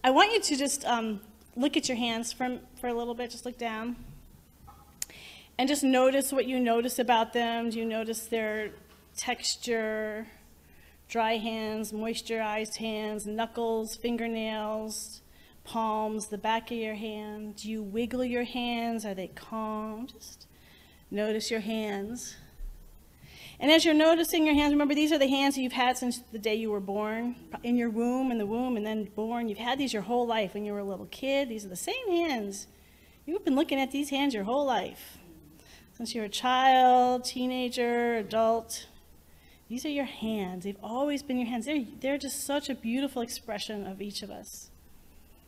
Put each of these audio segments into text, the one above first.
I want you to just look at your hands for a little bit. Just look down. And just notice what you notice about them. Do you notice their texture, dry hands, moisturized hands, knuckles, fingernails, palms, the back of your hand? Do you wiggle your hands? Are they calm? Just notice your hands. And as you're noticing your hands, remember these are the hands that you've had since the day you were born, in your womb, in the womb, and then born. You've had these your whole life. When you were a little kid, these are the same hands. You've been looking at these hands your whole life. Since you're a child, teenager, adult, these are your hands. They've always been your hands. They're just such a beautiful expression of each of us.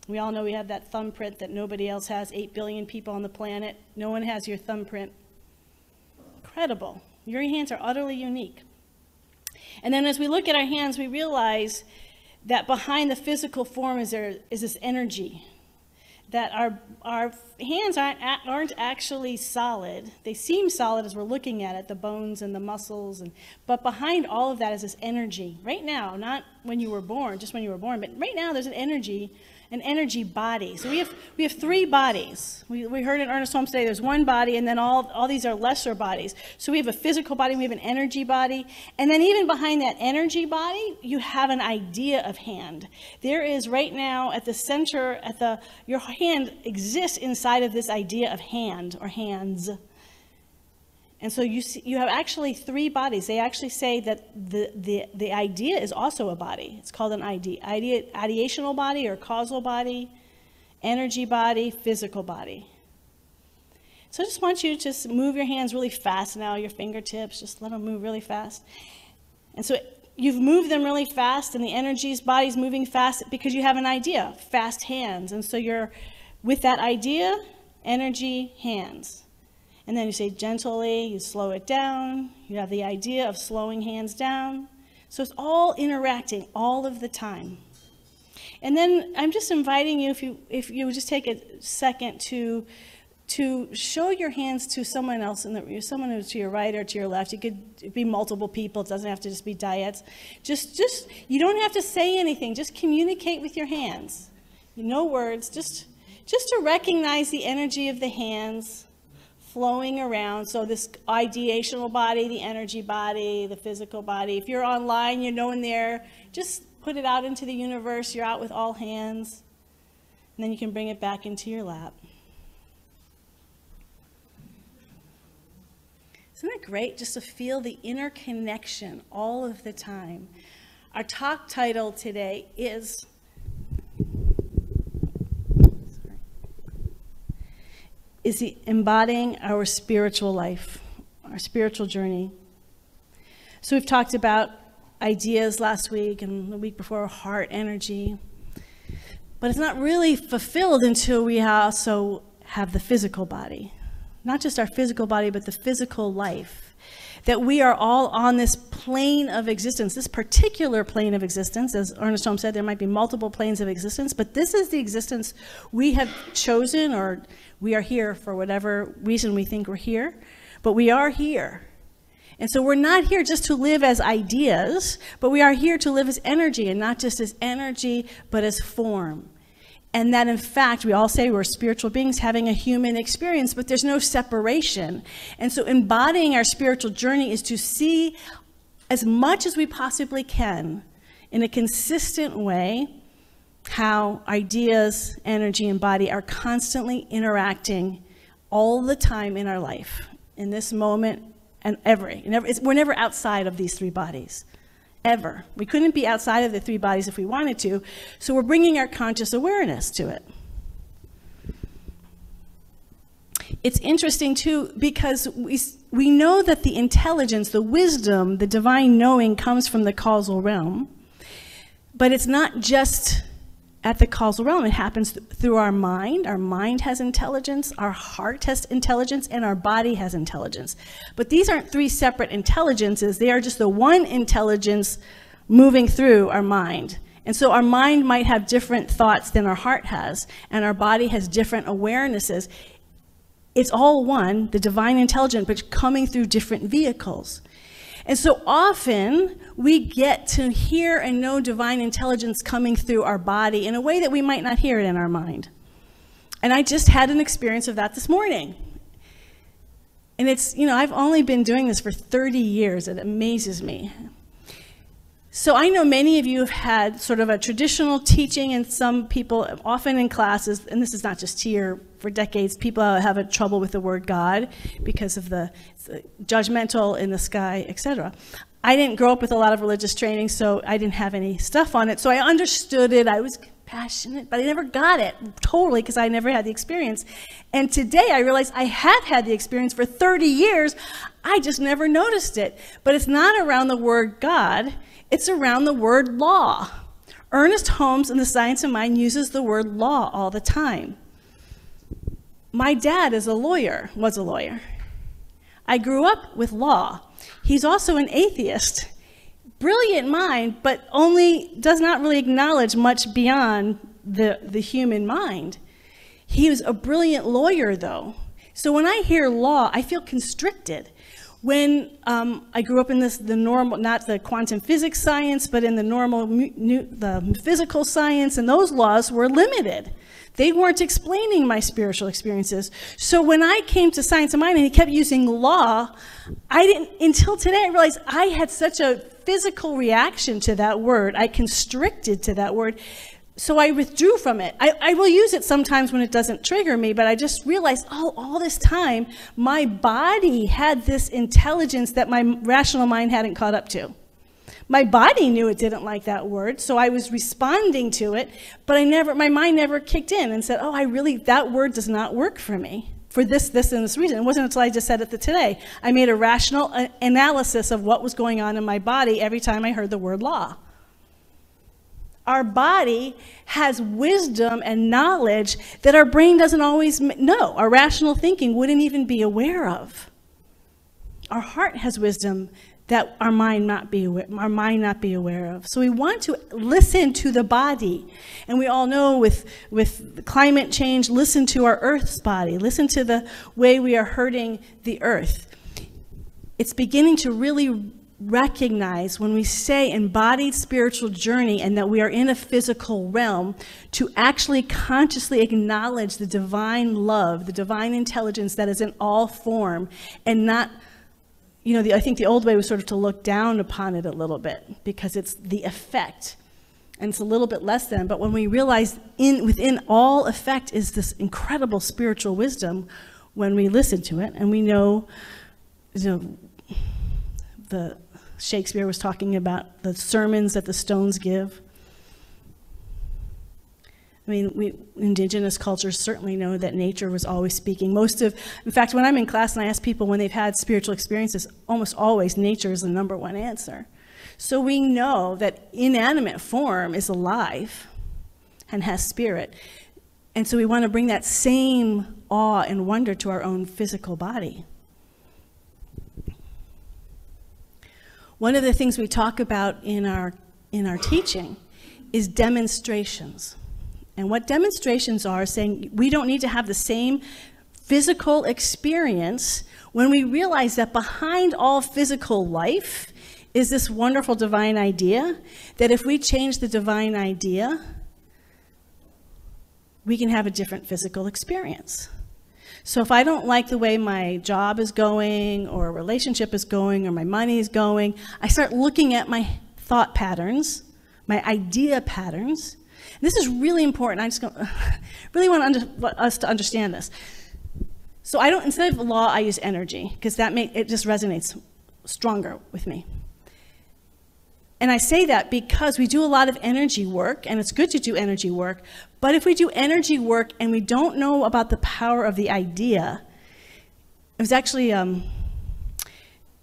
We all know we have that thumbprint that nobody else has. 8 billion people on the planet. No one has your thumbprint. Incredible. Your hands are utterly unique. And then as we look at our hands, we realize that behind the physical form is this energy. That our hands aren't actually solid. They seem solid as we're looking at it, the bones and the muscles, but behind all of that is this energy. Right now, not when you were born, just when you were born, but right now there's an energy body. So we have 3 bodies. We heard in Ernest Holmes today, there's one body, and then all these are lesser bodies. So we have a physical body, we have an energy body, and then even behind that energy body, you have an idea of hand. There is right now at the center, your hand exists inside of this idea of hand or hands. And so you have actually 3 bodies. They actually say that the idea is also a body. It's called an ideational body or causal body, energy body, physical body. So I just want you to just move your hands really fast now, your fingertips, just let them move really fast. And so you've moved them really fast, and the body's moving fast because you have an idea, fast hands. And so you're with that idea, energy, hands. And then you say gently, you slow it down. You have the idea of slowing hands down. So it's all interacting all of the time. And then I'm just inviting you, if you would just take a second to show your hands to someone else, someone who's to your right or to your left. It could be multiple people. It doesn't have to just be dyads. Just you don't have to say anything. Just communicate with your hands. No words. Just to recognize the energy of the hands flowing around. So this ideational body, the energy body, the physical body. If you're online, you're no one there, just put it out into the universe. You're out with all hands. And then you can bring it back into your lap. Isn't it great just to feel the interconnection all of the time? Our talk title today is embodying our spiritual life, our spiritual journey. So we've talked about ideas last week and the week before, heart energy. But it's not really fulfilled until we also have the physical body. Not just our physical body, but the physical life. That we are all on this plane of existence, this particular plane of existence. As Ernest Holmes said, there might be multiple planes of existence, but this is the existence we have chosen, or we are here for whatever reason we think we're here, but we are here. And so we're not here just to live as ideas, but we are here to live as energy, and not just as energy, but as form. And that, in fact, we all say we're spiritual beings having a human experience, but there's no separation. And so embodying our spiritual journey is to see as much as we possibly can in a consistent way how ideas, energy, and body are constantly interacting all the time in our life, in this moment and we're never outside of these 3 bodies. Ever. We couldn't be outside of the 3 bodies if we wanted to, so we're bringing our conscious awareness to it. It's interesting too, because we know that the intelligence, the wisdom, the divine knowing comes from the causal realm, but it's not just at the causal realm. It happens through our mind. Our mind has intelligence, our heart has intelligence, and our body has intelligence. But these aren't 3 separate intelligences. They are just the one intelligence moving through our mind. And so our mind might have different thoughts than our heart has, and our body has different awarenesses. It's all one, the divine intelligence, but coming through different vehicles. And so often we get to hear and know divine intelligence coming through our body in a way that we might not hear it in our mind. And I just had an experience of that this morning. And it's, you know, I've only been doing this for 30 years. It amazes me. So I know many of you have had sort of a traditional teaching, and some people, often in classes, and this is not just here, for decades, people have a trouble with the word God because of the judgmental in the sky, etc. I didn't grow up with a lot of religious training, so I didn't have any stuff on it. So I understood it. I was passionate, but I never got it totally because I never had the experience. And today I realized I had had the experience for 30 years. I just never noticed it. But it's not around the word God. It's around the word law. Ernest Holmes in The Science of Mind uses the word law all the time. My dad is a lawyer, was a lawyer. I grew up with law. He's also an atheist. Brilliant mind, but only does not really acknowledge much beyond the human mind. He was a brilliant lawyer, though. So when I hear law, I feel constricted. When I grew up in the normal, not the quantum physics science, but in the normal, the physical science, and those laws were limited. They weren't explaining my spiritual experiences. So when I came to Science of Mind and he kept using law, until today I realized I had such a physical reaction to that word. I constricted to that word. So I withdrew from it. I will use it sometimes when it doesn't trigger me, but I just realized, oh, all this time, my body had this intelligence that my rational mind hadn't caught up to. My body knew it didn't like that word, so I was responding to it, but my mind never kicked in and said, oh, that word does not work for me for this, and this reason. It wasn't until I just said it today. I made a rational analysis of what was going on in my body every time I heard the word law. Our body has wisdom and knowledge that our brain doesn't always know. Our rational thinking wouldn't even be aware of. Our heart has wisdom that our mind not be aware of. So we want to listen to the body. And we all know with climate change, listen to our Earth's body. Listen to the way we are hurting the Earth. It's beginning to really recognize when we say embodied spiritual journey and that we are in a physical realm, to actually consciously acknowledge the divine love, the divine intelligence that is in all form, and not, you know, I think the old way was sort of to look down upon it a little bit because it's the effect and it's a little bit less than. But when we realize within all effect is this incredible spiritual wisdom, when we listen to it, and we know, the Shakespeare was talking about the sermons that the stones give. I mean, indigenous cultures certainly know that nature was always speaking. In fact, when I'm in class and I ask people when they've had spiritual experiences, almost always nature is the #1 answer. So we know that inanimate form is alive and has spirit. And so we want to bring that same awe and wonder to our own physical body. One of the things we talk about in our teaching is demonstrations. And what demonstrations are saying we don't need to have the same physical experience when we realize that behind all physical life is this wonderful divine idea, that if we change the divine idea, we can have a different physical experience. So if I don't like the way my job is going, or a relationship is going, or my money is going, I start looking at my thought patterns, my idea patterns. And this is really important. I just really want us to understand this. So instead of law, I use energy, because it just resonates stronger with me. And I say that because we do a lot of energy work, and it's good to do energy work, but if we do energy work and we don't know about the power of the idea, it was actually,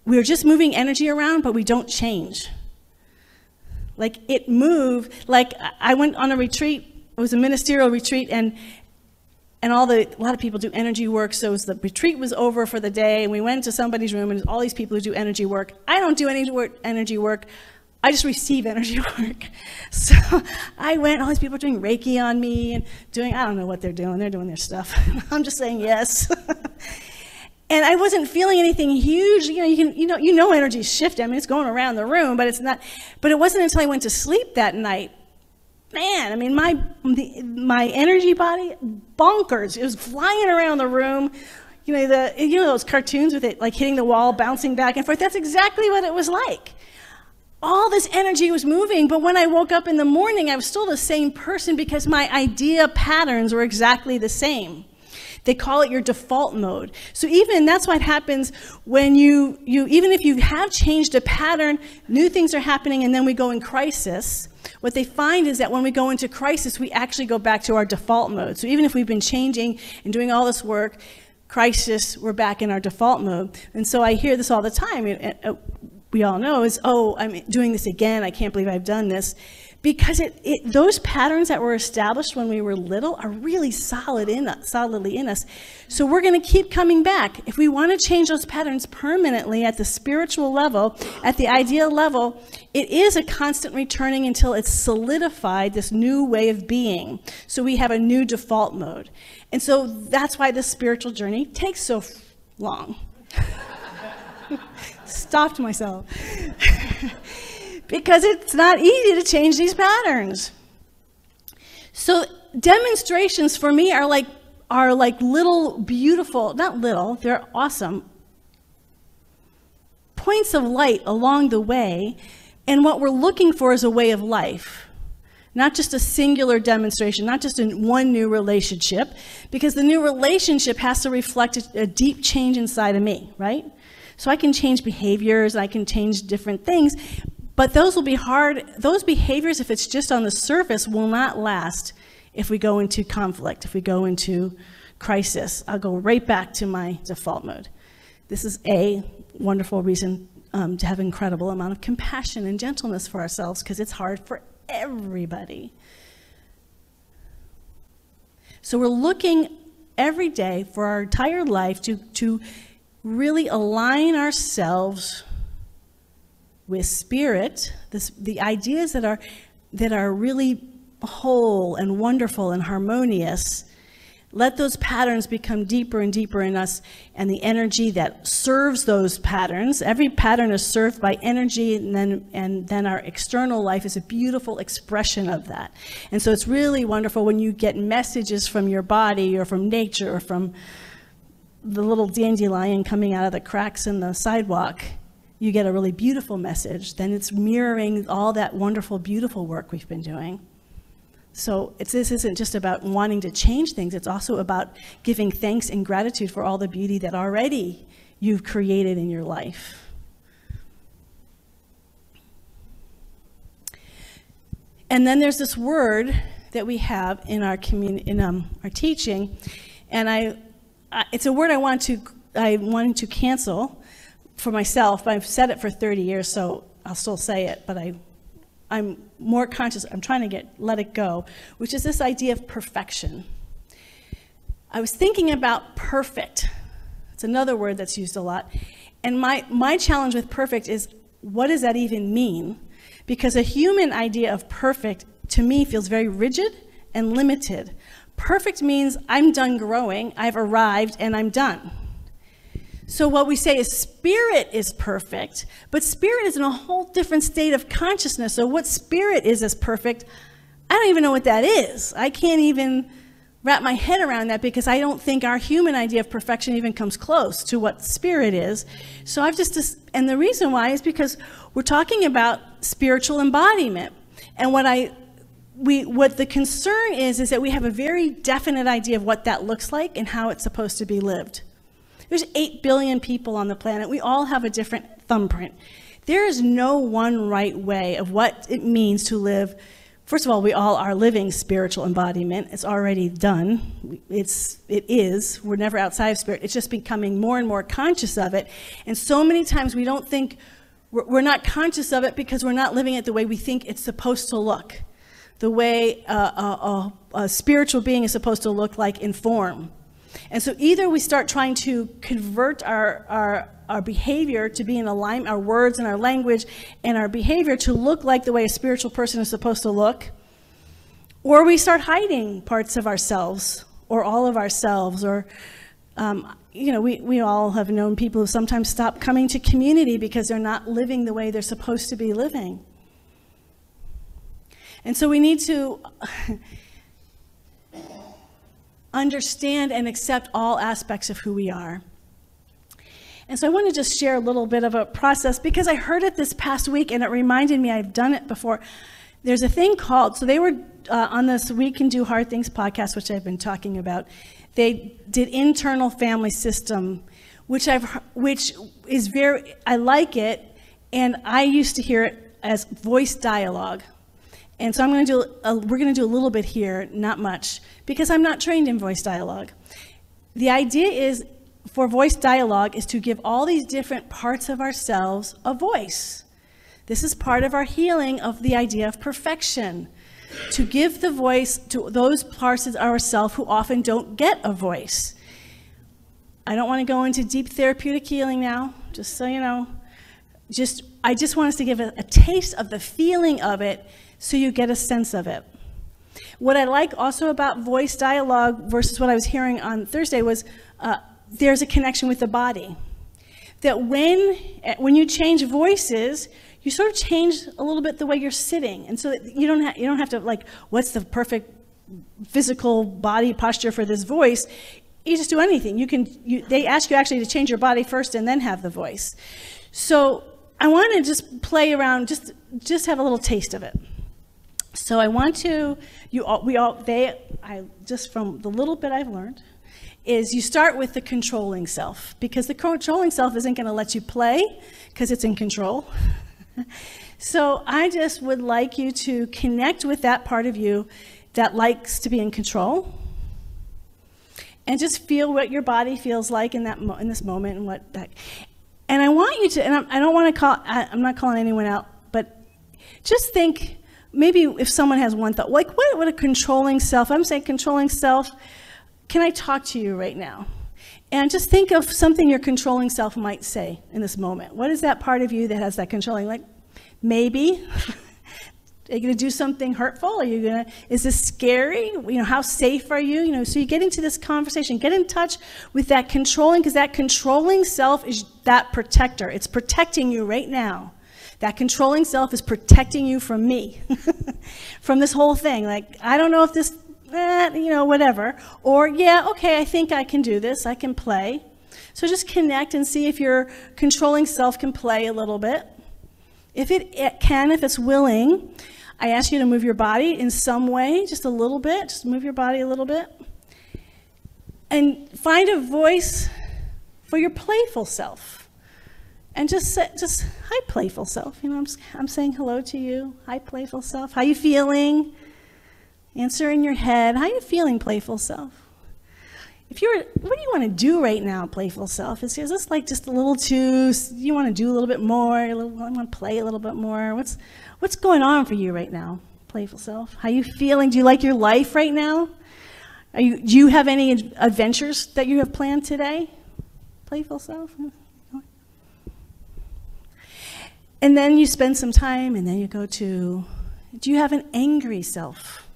we were just moving energy around, but we don't change. Like it moved, like I went on a retreat, it was a ministerial retreat, and a lot of people do energy work, so the retreat was over for the day, and we went to somebody's room, and there's all these people who do energy work. I don't do any energy work. I just receive energy work. So I went, all these people are doing Reiki on me and I don't know what they're doing their stuff. I'm just saying yes. And I wasn't feeling anything huge. You know energy's shifting. I mean, it's going around the room, but it's not. But it wasn't until I went to sleep that night. Man, I mean, my energy body, bonkers. It was flying around the room. You know those cartoons with it like hitting the wall, bouncing back and forth. That's exactly what it was like. All this energy was moving, but when I woke up in the morning, I was still the same person because my idea patterns were exactly the same. They call it your default mode. So even that's what happens when you even if you have changed a pattern, new things are happening, and then we go in crisis. What they find is that when we go into crisis, we actually go back to our default mode. So even if we've been changing and doing all this work, crisis, we're back in our default mode. And so I hear this all the time. We all know is, oh, I'm doing this again. I can't believe I've done this. Because those patterns that were established when we were little are really solidly in us. So we're going to keep coming back. If we want to change those patterns permanently at the spiritual level, at the ideal level, it is a constant returning until it's solidified, this new way of being. So we have a new default mode. And so that's why the spiritual journey takes so long. Stopped myself. Because it's not easy to change these patterns. So demonstrations for me are like little beautiful, not little, they're awesome points of light along the way. And what we're looking for is a way of life. Not just a singular demonstration, not just in one new relationship, because the new relationship has to reflect a deep change inside of me, right? So I can change behaviors, I can change different things, but those will be hard. Those behaviors, if it's just on the surface, will not last if we go into conflict, if we go into crisis. I'll go right back to my default mode. This is a wonderful reason to have an incredible amount of compassion and gentleness for ourselves, because it's hard for everybody. So we're looking every day for our entire life to really align ourselves with spirit, the ideas that are really whole and wonderful and harmonious. Let those patterns become deeper and deeper in us, and the energy that serves those patterns. Every pattern is served by energy, and then our external life is a beautiful expression of that. And so it's really wonderful when you get messages from your body or from nature or from the little dandelion coming out of the cracks in the sidewalk. You get a really beautiful message. Then it's mirroring all that wonderful, beautiful work we've been doing. So this isn't just about wanting to change things. It's also about giving thanks and gratitude for all the beauty that already you've created in your life. And then there's this word that we have in our our teaching, and it's a word I wanted to cancel for myself, but I've said it for 30 years, so I'll still say it, but I'm more conscious. I'm trying to let it go, which is this idea of perfection. I was thinking about perfect. It's another word that's used a lot. And my challenge with perfect is, what does that even mean? Because a human idea of perfect, to me, feels very rigid and limited. Perfect means I'm done growing, I've arrived, and I'm done. So what we say is spirit is perfect, but spirit is in a whole different state of consciousness. So what spirit is as perfect, I don't even know what that is. I can't even wrap my head around that, because I don't think our human idea of perfection even comes close to what spirit is. So and the reason why is because we're talking about spiritual embodiment. And what the concern is that we have a very definite idea of what that looks like and how it's supposed to be lived. There's 8 billion people on the planet. We all have a different thumbprint. There is no one right way of what it means to live. First of all, we all are living spiritual embodiment. It's already done. It is. We're never outside of spirit. It's just becoming more and more conscious of it. And so many times we don't think, we're not conscious of it because we're not living it the way we think it's supposed to look. The way a spiritual being is supposed to look like in form. And so either we start trying to convert our behavior to be in alignment, our words and our language and our behavior to look like the way a spiritual person is supposed to look, or we start hiding parts of ourselves or all of ourselves, or we all have known people who sometimes stop coming to community because they're not living the way they're supposed to be living. And so we need to understand and accept all aspects of who we are. And so I want to just share a little bit of a process, because I heard it this past week and it reminded me I've done it before. There's a thing called, so they were on this We Can Do Hard Things podcast, which I've been talking about. They did internal family system, which is very, I like it, and I used to hear it as voice dialogue. And so we're going to do a little bit here, not much, because I'm not trained in voice dialogue. The idea is, for voice dialogue, is to give all these different parts of ourselves a voice. This is part of our healing of the idea of perfection, to give the voice to those parts of ourselves who often don't get a voice. I don't want to go into deep therapeutic healing now, just so you know. I just want us to give a taste of the feeling of it so you get a sense of it. What I like also about voice dialogue versus what I was hearing on Thursday was there's a connection with the body. That when you change voices, you sort of change a little bit the way you're sitting. And so that you don't have to, like, what's the perfect physical body posture for this voice? You just do anything. They ask you actually to change your body first and then have the voice. So I want to just play around, just have a little taste of it. So I want to, just from the little bit I've learned, is you start with the controlling self, because the controlling self isn't going to let you play because it's in control. So I just would like you to connect with that part of you that likes to be in control, and just feel what your body feels like in this moment, and I want you to, and I don't want to I'm not calling anyone out, but just think, maybe if someone has one thought, like, what would a controlling self, I'm saying controlling self, can I talk to you right now? And just think of something your controlling self might say in this moment. What is that part of you that has that controlling? Like, maybe, are you going to do something hurtful? Is this scary? How safe are you? So you get into this conversation, get in touch with that controlling, because that controlling self is that protector. It's protecting you right now. That controlling self is protecting you from me, from this whole thing. Like, I don't know if this, whatever. Or, yeah, okay, I think I can do this. I can play. So just connect and see if your controlling self can play a little bit. If it can, if it's willing, I ask you to move your body in some way, just a little bit. Just move your body a little bit. And find a voice for your playful self. And just hi, playful self. I'm saying hello to you. Hi, playful self. How you feeling? Answer in your head. How you feeling, playful self? What do you want to do right now, playful self? Is this like just a little too, you want to do a little bit more? I want to play a little bit more. What's going on for you right now, playful self? How you feeling? Do you like your life right now? Do you have any adventures that you have planned today, playful self? And then you spend some time, and then you go to, do you have an angry self?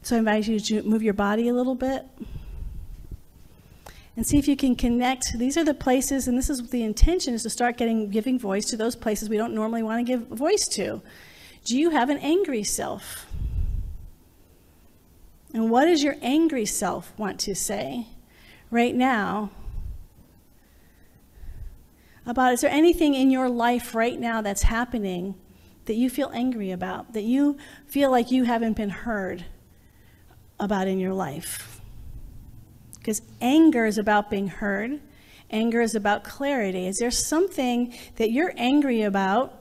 So I invite you to move your body a little bit and see if you can connect. These are the places, and this is the intention, is to start giving voice to those places we don't normally want to give voice to. Do you have an angry self? And what does your angry self want to say right now about, is there anything in your life right now that's happening that you feel angry about, that you feel like you haven't been heard about in your life? Because anger is about being heard. Anger is about clarity. Is there something that you're angry about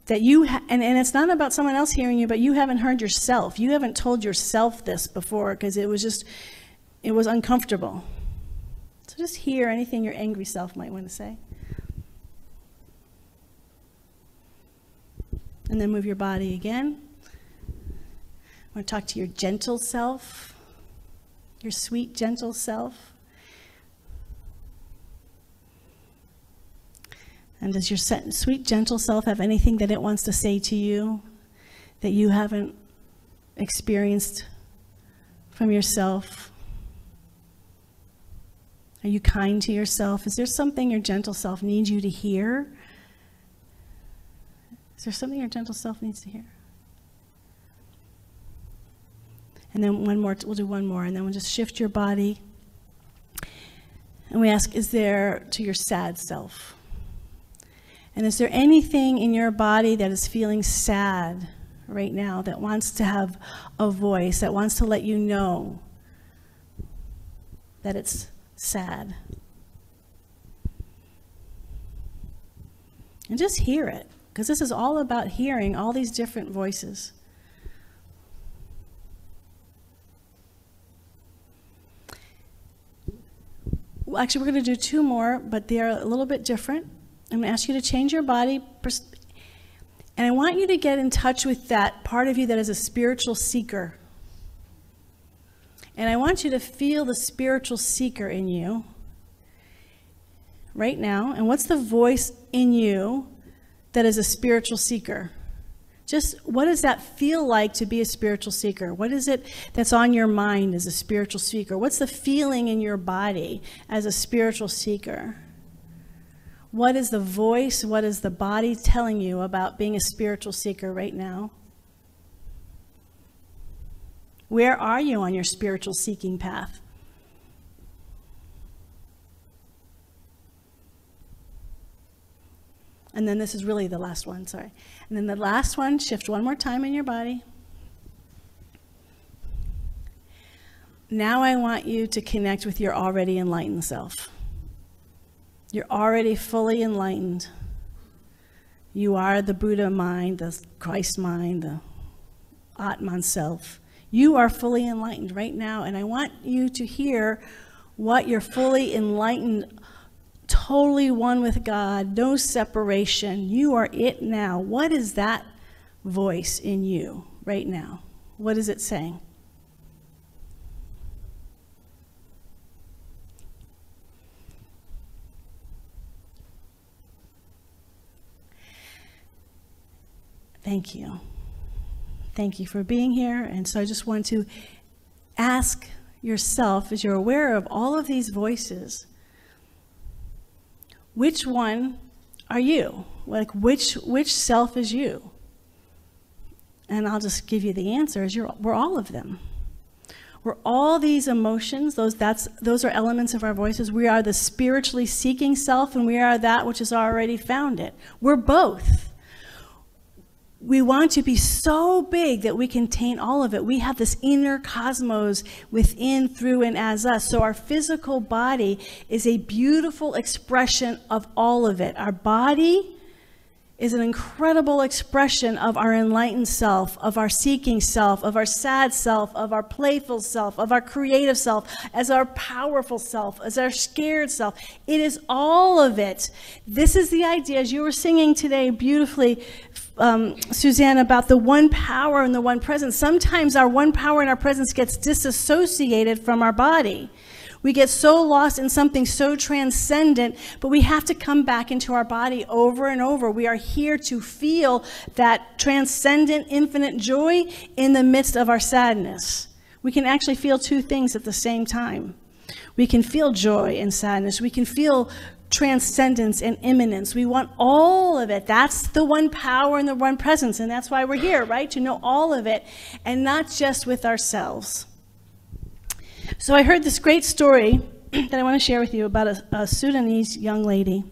that and it's not about someone else hearing you, but you haven't heard yourself. You haven't told yourself this before because it was uncomfortable. So just hear anything your angry self might want to say. And then move your body again. I want to talk to your gentle self, your sweet, gentle self. And does your sweet, gentle self have anything that it wants to say to you that you haven't experienced from yourself? Are you kind to yourself? Is there something your gentle self needs you to hear? Is there something your gentle self needs to hear? And then one more, we'll do one more, and then we'll just shift your body. And we ask, is there to your sad self? And is there anything in your body that is feeling sad right now, that wants to have a voice, that wants to let you know that it's sad? And just hear it, because this is all about hearing all these different voices. Well, actually, we're going to do two more, but they're a little bit different. I'm going to ask you to change your body, and I want you to get in touch with that part of you that is a spiritual seeker. And I want you to feel the spiritual seeker in you right now. And what's the voice in you that is a spiritual seeker? Just what does that feel like to be a spiritual seeker? What is it that's on your mind as a spiritual seeker? What's the feeling in your body as a spiritual seeker? What is the voice, what is the body telling you about being a spiritual seeker right now? Where are you on your spiritual seeking path? And then this is really the last one, sorry. And then the last one, shift one more time in your body. Now I want you to connect with your already enlightened self. You're already fully enlightened. You are the Buddha mind, the Christ mind, the Atman self. You are fully enlightened right now, and I want you to hear what your fully enlightened, totally one with God, no separation. You are it now. What is that voice in you right now? What is it saying? Thank you. Thank you for being here. And so I just want to ask yourself, as you're aware of all of these voices, which one are you? Like, which self is you? And I'll just give you the answer, is we're all of them. We're all these emotions, those are elements of our voices. We are the spiritually seeking self, and we are that which has already found it. We're both. We want to be so big that we contain all of it. We have this inner cosmos within, through, and as us. So our physical body is a beautiful expression of all of it. Our body is an incredible expression of our enlightened self, of our seeking self, of our sad self, of our playful self, of our creative self, as our powerful self, as our scared self. It is all of it. This is the idea, as you were singing today beautifully, Suzanne, about the one power and the one presence. Sometimes our one power and our presence gets disassociated from our body. We get so lost in something so transcendent, but we have to come back into our body over and over. We are here to feel that transcendent, infinite joy in the midst of our sadness. We can actually feel two things at the same time. We can feel joy and sadness. We can feel transcendence and immanence. We want all of it. That's the one power and the one presence, and that's why we're here, right? To know all of it, and not just with ourselves. So I heard this great story that I want to share with you about a Sudanese young lady.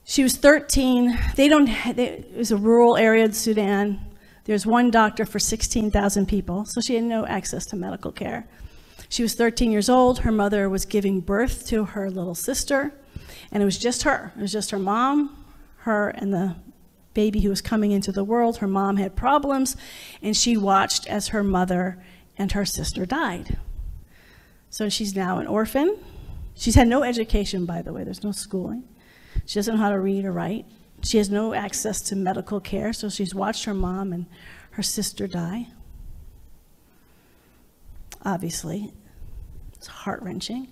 She was 13. It was a rural area of Sudan. There's one doctor for 16,000 people, so she had no access to medical care. She was 13 years old. Her mother was giving birth to her little sister, and it was just her. It was just her mom, her, and the baby who was coming into the world. Her mom had problems, and she watched as her mother and her sister died. So she's now an orphan. She's had no education, by the way. There's no schooling. She doesn't know how to read or write. She has no access to medical care, so she's watched her mom and her sister die. Obviously, it's heart-wrenching.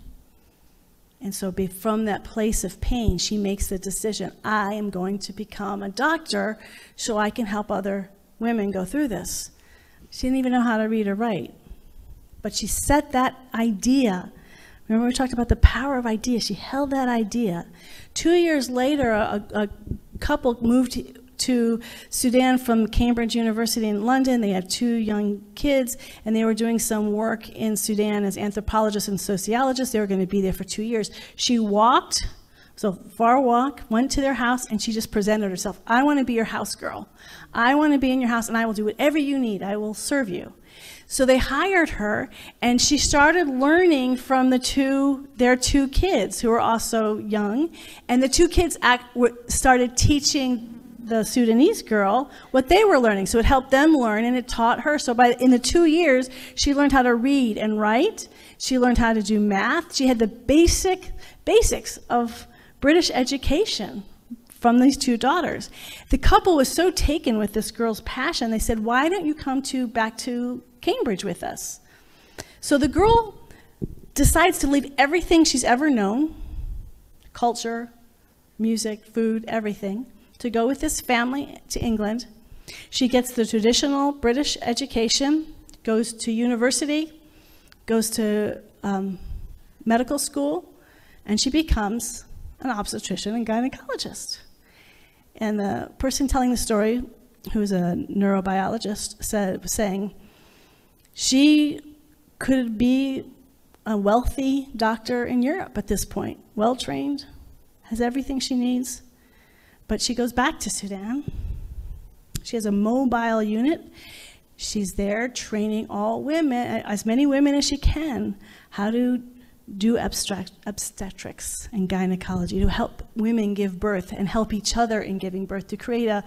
And so from that place of pain, she makes the decision, I am going to become a doctor so I can help other women go through this. She didn't even know how to read or write. But she set that idea. Remember we talked about the power of ideas. She held that idea. 2 years later, a couple moved to Sudan from Cambridge University in London. They had 2 young kids, and they were doing some work in Sudan as anthropologists and sociologists. They were going to be there for 2 years. She walked, so far walk, went to their house, and she just presented herself. I want to be your house girl. I want to be in your house, and I will do whatever you need. I will serve you. So they hired her, and she started learning from their 2 kids who were also young. And the 2 kids started teaching the Sudanese girl what they were learning. So it helped them learn, and it taught her. So in the 2 years, she learned how to read and write. She learned how to do math. She had the basics of British education from these 2 daughters. The couple was so taken with this girl's passion, they said, why don't you come back to Cambridge with us? So the girl decides to leave everything she's ever known, culture, music, food, everything, to go with this family to England. She gets the traditional British education, goes to university, goes to medical school, and she becomes an obstetrician and gynecologist. And the person telling the story, who's a neurobiologist, was saying, she could be a wealthy doctor in Europe at this point, well-trained, has everything she needs, but she goes back to Sudan. She has a mobile unit. She's there training all women, as many women as she can, how to do obstetrics and gynecology, to help women give birth and help each other in giving birth, to create a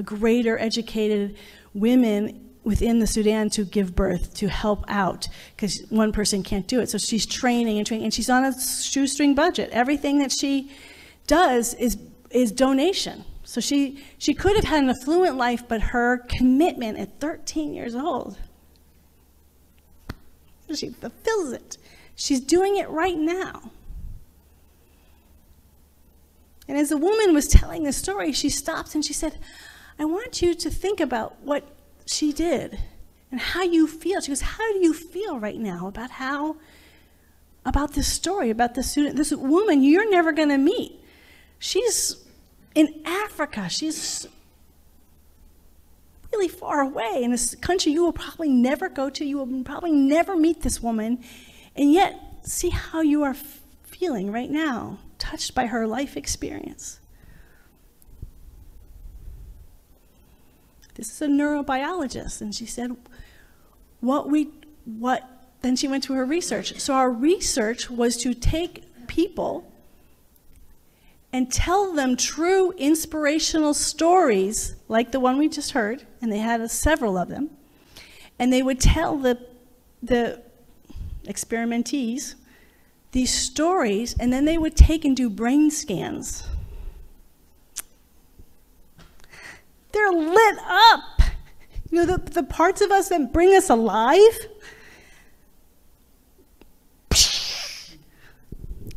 greater educated women within the Sudan to give birth, to help out, because one person can't do it. So she's training, and she's on a shoestring budget. Everything that she does is donation. So she could have had an affluent life, but her commitment at 13 years old, she fulfills it. She's doing it right now. And as the woman was telling the story, she stopped and she said, I want you to think about what she did and how you feel. She goes, how do you feel right now about this story, about this woman you're never going to meet? She's in Africa. She's really far away in this country you will probably never go to. You will probably never meet this woman. And yet, see how you are feeling right now, touched by her life experience. This is a neurobiologist, and she said, then she went to her research. So our research was to take people and tell them true inspirational stories, like the one we just heard, and they had several of them, and they would tell the experimentees these stories, and then they would take and do brain scans. They're lit up. You know, the parts of us that bring us alive.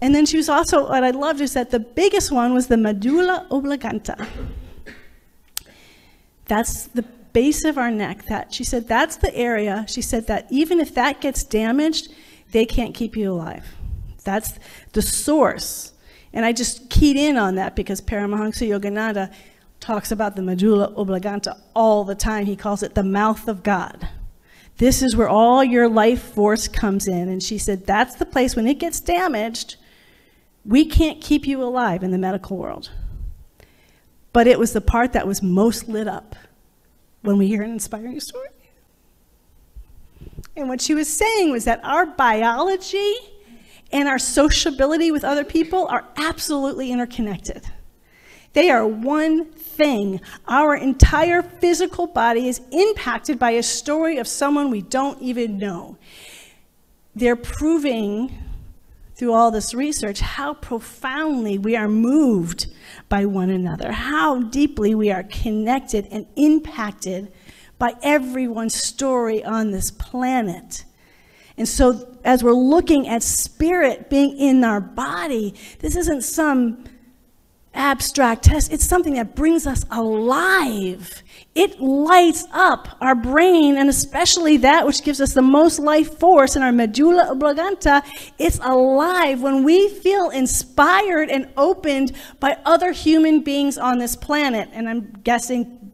And then she was also, what I loved is that the biggest one was the medulla oblongata. That's the base of our neck. She said that's the area. She said that even if that gets damaged, they can't keep you alive. That's the source. And I just keyed in on that because Paramahansa Yogananda talks about the medulla oblongata all the time. He calls it the mouth of God. This is where all your life force comes in. And she said that's the place, when it gets damaged, we can't keep you alive in the medical world. But it was the part that was most lit up when we hear an inspiring story. And what she was saying was that our biology and our sociability with other people are absolutely interconnected. They are one thing. Our entire physical body is impacted by a story of someone we don't even know. They're proving through all this research how profoundly we are moved by one another, how deeply we are connected and impacted by everyone's story on this planet. And so as we're looking at spirit being in our body, this isn't some abstract test. It's something that brings us alive. It lights up our brain, and especially that which gives us the most life force in our medulla oblongata. It's alive when we feel inspired and opened by other human beings on this planet. And I'm guessing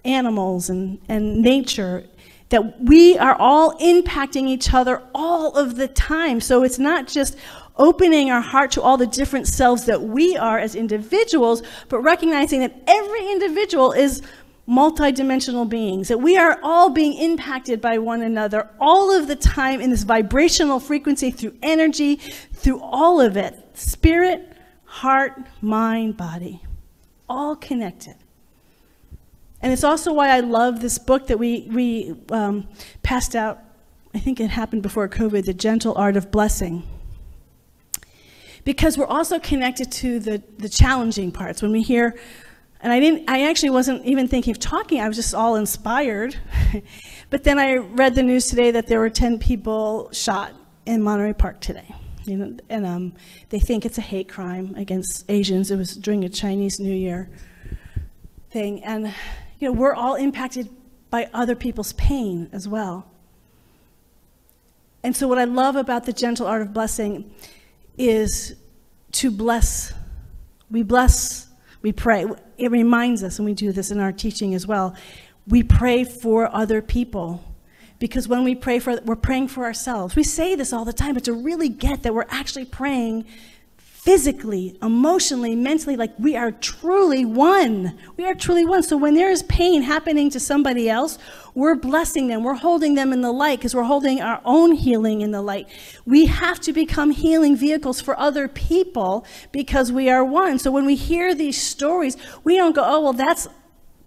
animals and nature, that we are all impacting each other all of the time. So it's not just opening our heart to all the different selves that we are as individuals, but recognizing that every individual is multidimensional beings, that we are all being impacted by one another all of the time in this vibrational frequency, through energy, through all of it. Spirit, heart, mind, body, all connected. And it's also why I love this book that we passed out, I think it happened before COVID, The Gentle Art of Blessing. Because we're also connected to the challenging parts. When we hear, and I actually wasn't even thinking of talking, I was just all inspired. But then I read the news today that there were 10 people shot in Monterey Park today. You know, and they think it's a hate crime against Asians. It was during a Chinese New Year thing. And you know, we're all impacted by other people's pain as well. And so what I love about the Gentle Art of Blessing is to bless. We bless, we pray. It reminds us, and we do this in our teaching as well, we pray for other people. Because when we pray we're praying for ourselves. We say this all the time, but to really get that we're actually praying physically, emotionally, mentally, like we are truly one. We are truly one. So when there is pain happening to somebody else, we're blessing them. We're holding them in the light because we're holding our own healing in the light. We have to become healing vehicles for other people because we are one. So when we hear these stories, we don't go, oh, well, that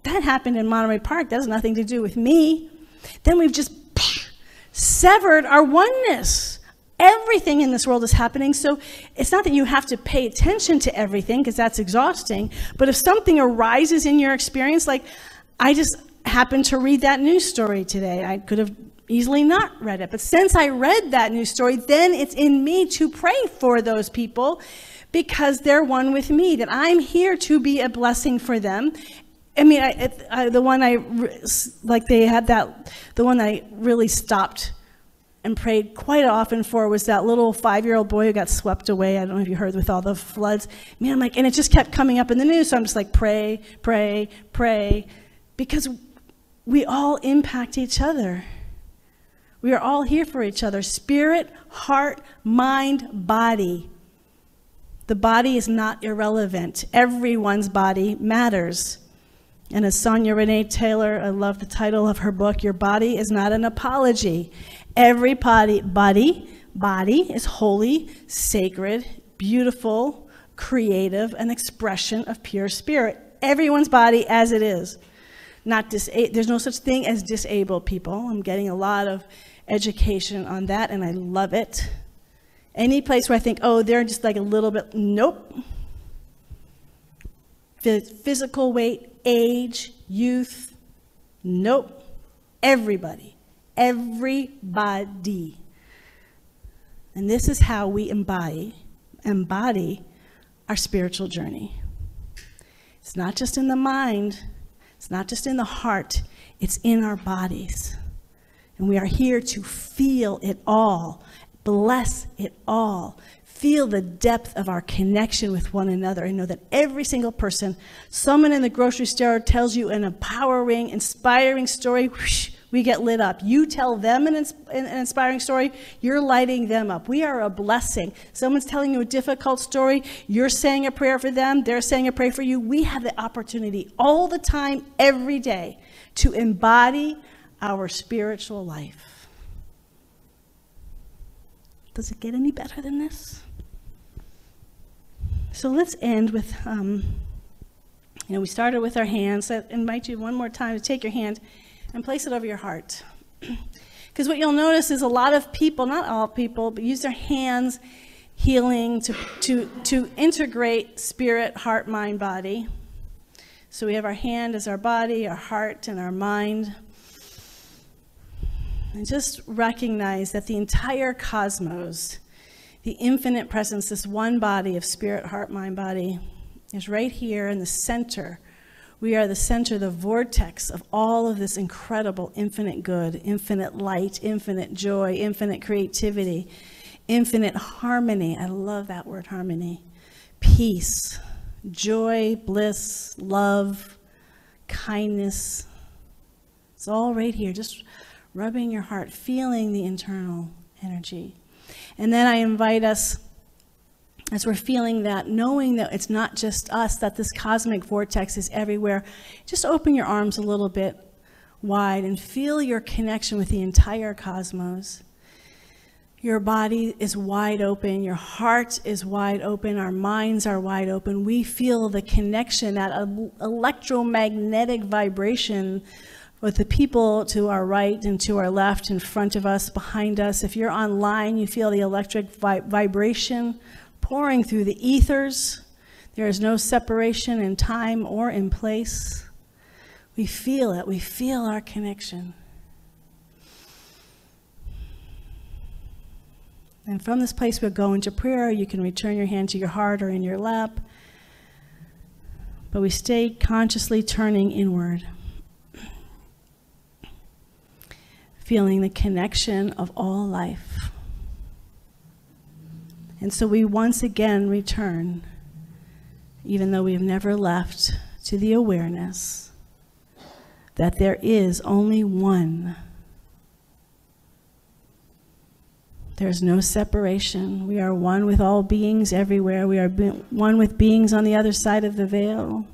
happened in Monterey Park. That has nothing to do with me. Then we've just severed our oneness. Everything in this world is happening, so it's not that you have to pay attention to everything, because that's exhausting, but if something arises in your experience, like I just happened to read that news story today. I could have easily not read it, but since I read that news story, then it's in me to pray for those people because they're one with me, that I'm here to be a blessing for them. I mean, the one I really stopped and prayed quite often for was that little 5-year-old boy who got swept away. I don't know if you heard, with all the floods. Man, I'm like, and it just kept coming up in the news. So I'm just like, pray, pray, pray, because we all impact each other. We are all here for each other. Spirit, heart, mind, body. The body is not irrelevant. Everyone's body matters. And as Sonia Renee Taylor, I love the title of her book, Your Body is Not an Apology. Every body is holy, sacred, beautiful, creative, an expression of pure spirit. Everyone's body as it is. There's no such thing as disabled people. I'm getting a lot of education on that, and I love it. Any place where I think, oh, they're just like a little bit, nope. Physical weight, age, youth, nope. Everybody. Everybody. And this is how we embody our spiritual journey. It's not just in the mind, it's not just in the heart, it's in our bodies. And we are here to feel it all, bless it all, feel the depth of our connection with one another, and know that every single person, someone in the grocery store tells you an empowering, inspiring story, whoosh, we get lit up. You tell them an inspiring story, you're lighting them up. We are a blessing. Someone's telling you a difficult story, you're saying a prayer for them, they're saying a prayer for you. We have the opportunity all the time, every day, to embody our spiritual life. Does it get any better than this? So let's end with, we started with our hands. I invite you one more time to take your hand and place it over your heart. Because what you'll notice is a lot of people, not all people, but use their hands healing to integrate spirit, heart, mind, body. So we have our hand as our body, our heart, and our mind. And just recognize that the entire cosmos, the infinite presence, this one body of spirit, heart, mind, body, is right here in the center. We are the center, the vortex of all of this incredible infinite good, infinite light, infinite joy, infinite creativity, infinite harmony. I love that word, harmony. Peace, joy, bliss, love, kindness. It's all right here, just rubbing your heart, feeling the internal energy. And then I invite us, as we're feeling that, knowing that it's not just us, that this cosmic vortex is everywhere, just open your arms a little bit wide and feel your connection with the entire cosmos. Your body is wide open, your heart is wide open, our minds are wide open. We feel the connection, that electromagnetic vibration with the people to our right and to our left, in front of us, behind us. If you're online, you feel the electric vibration pouring through the ethers. There is no separation in time or in place. We feel it. We feel our connection. And from this place, we'll go into prayer. You can return your hand to your heart or in your lap. But we stay consciously turning inward, feeling the connection of all life. And so we once again return, even though we've never left, to the awareness that there is only one. There's no separation. We are one with all beings everywhere. We are one with beings on the other side of the veil.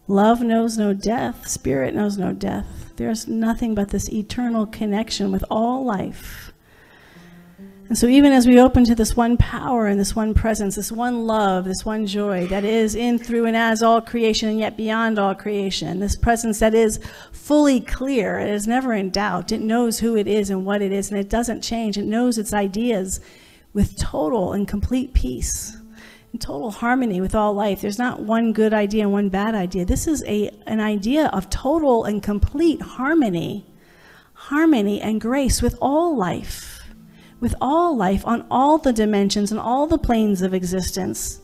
Love knows no death. Spirit knows no death. There's nothing but this eternal connection with all life. And so even as we open to this one power and this one presence, this one love, this one joy that is in, through, and as all creation, and yet beyond all creation, this presence that is fully clear, it is never in doubt, it knows who it is and what it is, and it doesn't change. It knows its ideas with total and complete peace, and total harmony with all life. There's not one good idea and one bad idea. This is an idea of total and complete harmony and grace with all life. With all life on all the dimensions and all the planes of existence.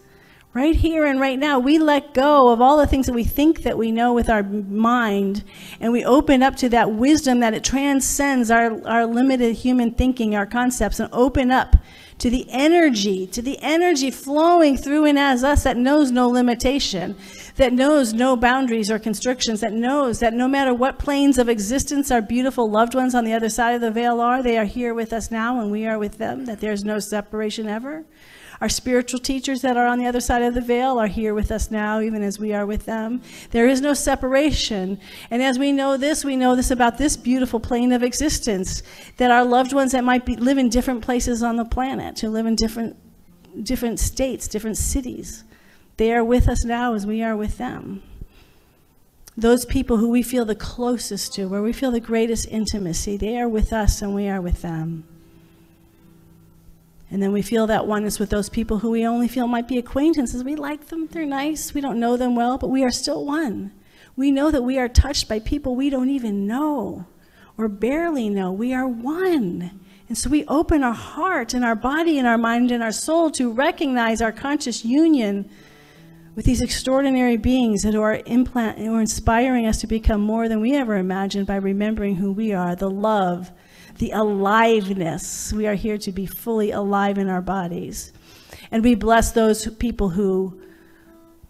Right here and right now, we let go of all the things that we think that we know with our mind, and we open up to that wisdom that it transcends our limited human thinking, our concepts, and open up to the energy flowing through and as us that knows no limitation, that knows no boundaries or constrictions, that knows that no matter what planes of existence our beautiful loved ones on the other side of the veil are, they are here with us now and we are with them, that there's no separation ever. Our spiritual teachers that are on the other side of the veil are here with us now, even as we are with them. There is no separation. And as we know this about this beautiful plane of existence, that our loved ones that might live in different places on the planet, who live in different states, different cities, they are with us now as we are with them. Those people who we feel the closest to, where we feel the greatest intimacy, they are with us and we are with them. And then we feel that oneness with those people who we only feel might be acquaintances. We like them, they're nice, we don't know them well, but we are still one. We know that we are touched by people we don't even know or barely know. We are one. And so we open our heart and our body and our mind and our soul to recognize our conscious union with these extraordinary beings who are inspiring us to become more than we ever imagined by remembering who we are, the love, the aliveness. We are here to be fully alive in our bodies. And we bless those people who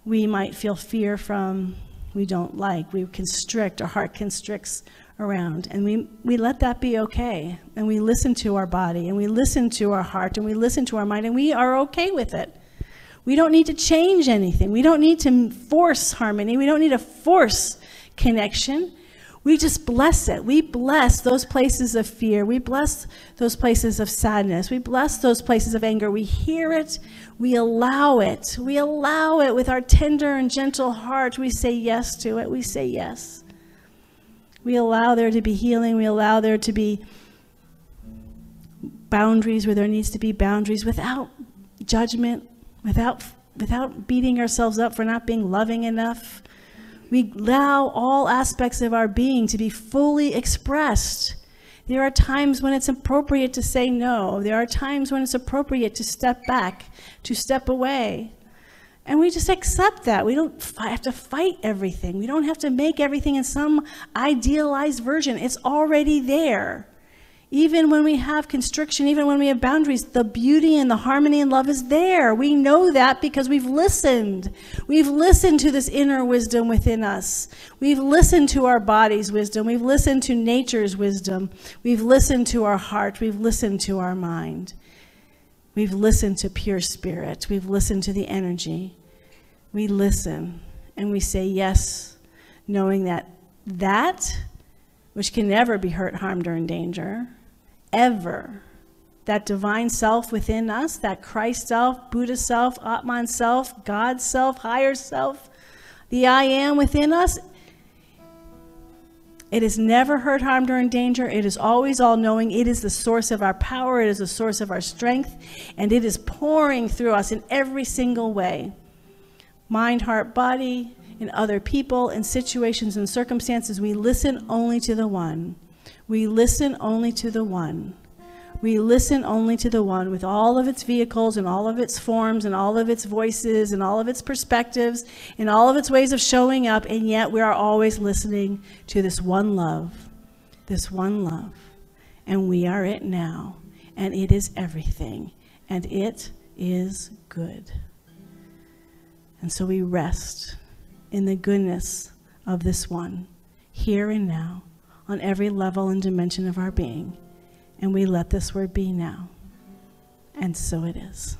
we might feel fear from, we don't like, we constrict, our heart constricts around. And we let that be okay. And we listen to our body, and we listen to our heart, and we listen to our mind, and we are okay with it. We don't need to change anything. We don't need to force harmony. We don't need to force connection. We just bless it. We bless those places of fear. We bless those places of sadness. We bless those places of anger. We hear it. We allow it. We allow it with our tender and gentle heart. We say yes to it. We say yes. We allow there to be healing. We allow there to be boundaries where there needs to be boundaries, without judgment, without beating ourselves up for not being loving enough. We allow all aspects of our being to be fully expressed. There are times when it's appropriate to say no. There are times when it's appropriate to step back, to step away. And we just accept that. We don't have to fight everything. We don't have to make everything in some idealized version. It's already there. Even when we have constriction, even when we have boundaries, the beauty and the harmony and love is there. We know that because we've listened. We've listened to this inner wisdom within us. We've listened to our body's wisdom. We've listened to nature's wisdom. We've listened to our heart. We've listened to our mind. We've listened to pure spirit. We've listened to the energy. We listen and we say yes, knowing that which can never be hurt, harmed, or in danger, ever, that divine self within us, that Christ self, Buddha self, Atman self, God self, higher self, the I am within us, it is never hurt, harmed, or in danger. It is always all-knowing. It is the source of our power. It is the source of our strength. And it is pouring through us in every single way. Mind, heart, body, in other people, in situations and circumstances. We listen only to the one. We listen only to the one. We listen only to the one with all of its vehicles and all of its forms and all of its voices and all of its perspectives and all of its ways of showing up, and yet we are always listening to this one love, this one love. And we are it now, and it is everything, and it is good. And so we rest in the goodness of this one, here and now, on every level and dimension of our being. And we let this word be now. And so it is.